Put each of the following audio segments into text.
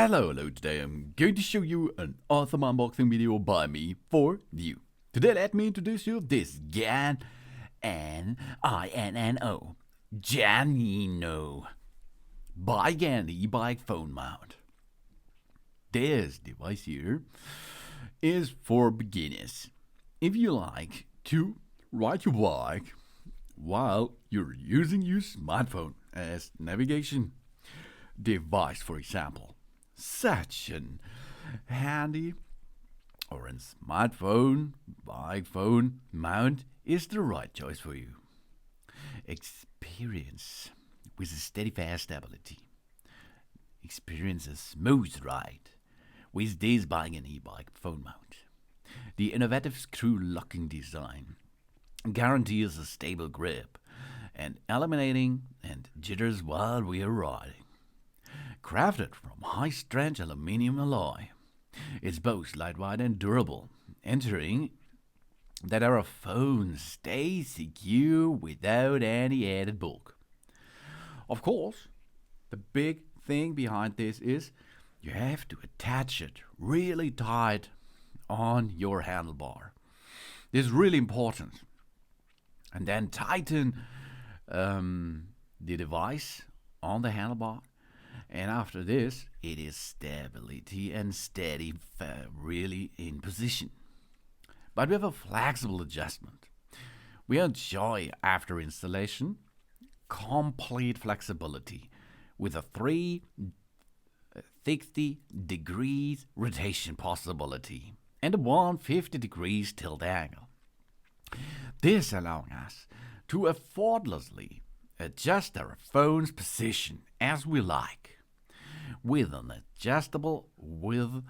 Hello, today I'm going to show you an awesome unboxing video by me for you. Today let me introduce you this ganinno, ganinno, by Gan e-bike phone mount. This device here is for beginners. If you like to ride your bike while you're using your smartphone as navigation device, for example, such an handy or a smartphone, bike phone mount is the right choice for you. Experience with a Steadfast Stability. Experience a smooth ride with this bike and e-bike phone mount. The innovative screw locking design guarantees a stable grip and eliminating and jitters while we are riding. Crafted from high-strength aluminum alloy, it's both lightweight and durable, ensuring that our phone stays secure without any added bulk. Of course, the big thing behind this is you have to attach it really tight on your handlebar. This is really important. And then tighten the device on the handlebar. And after this, it is stability and steady, really in position. But we have a flexible adjustment. We enjoy, after installation, complete flexibility with a 360 degrees rotation possibility and a 150 degrees tilt angle. This allowing us to effortlessly adjust our phone's position as we like, with an adjustable width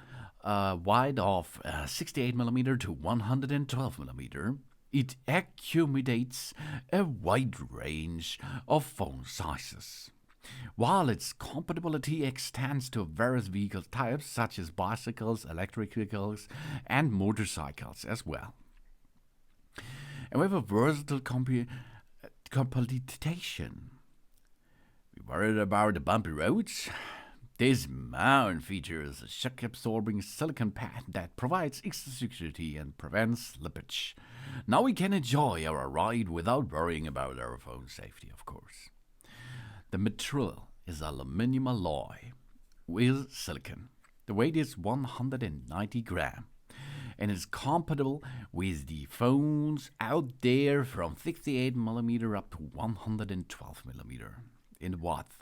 wide of 68mm to 112mm. It accommodates a wide range of phone sizes, while its compatibility extends to various vehicle types such as bicycles, electric vehicles, and motorcycles as well. And we have a versatile competition. We worried about the bumpy roads? This mount features a shock-absorbing silicone pad that provides extra security and prevents slippage. Now we can enjoy our ride without worrying about our phone safety, of course. The material is aluminum alloy with silicone. The weight is 190 grams and is compatible with the phones out there from 68mm up to 112mm in width.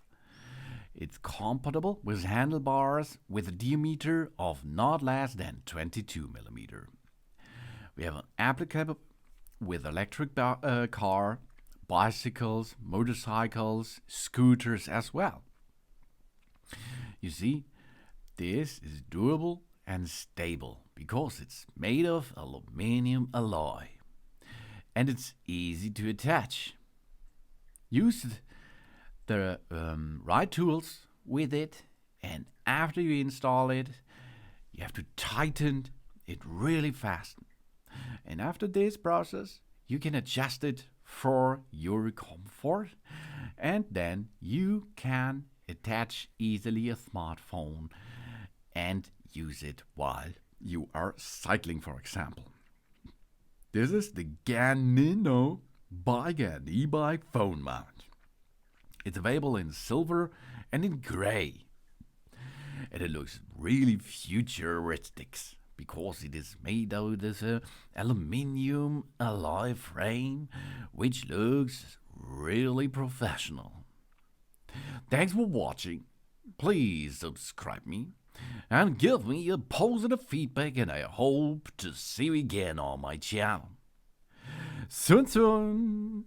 It's compatible with handlebars with a diameter of not less than 22mm. We have an applicable with electric car, bicycles, motorcycles, scooters as well. You see, this is durable and stable because it's made of aluminum alloy and it's easy to attach. Use the right tools with it, and after you install it, you have to tighten it really fast. And after this process, you can adjust it for your comfort, and then you can attach easily a smartphone and use it while you are cycling, for example. This is the ganinno by Gan e-bike phone mount. It's available in silver and in gray. And it looks really futuristic because it is made out of an aluminium alloy frame, which looks really professional. Thanks for watching. Please subscribe me and give me a positive feedback, and I hope to see you again on my channel. Soon.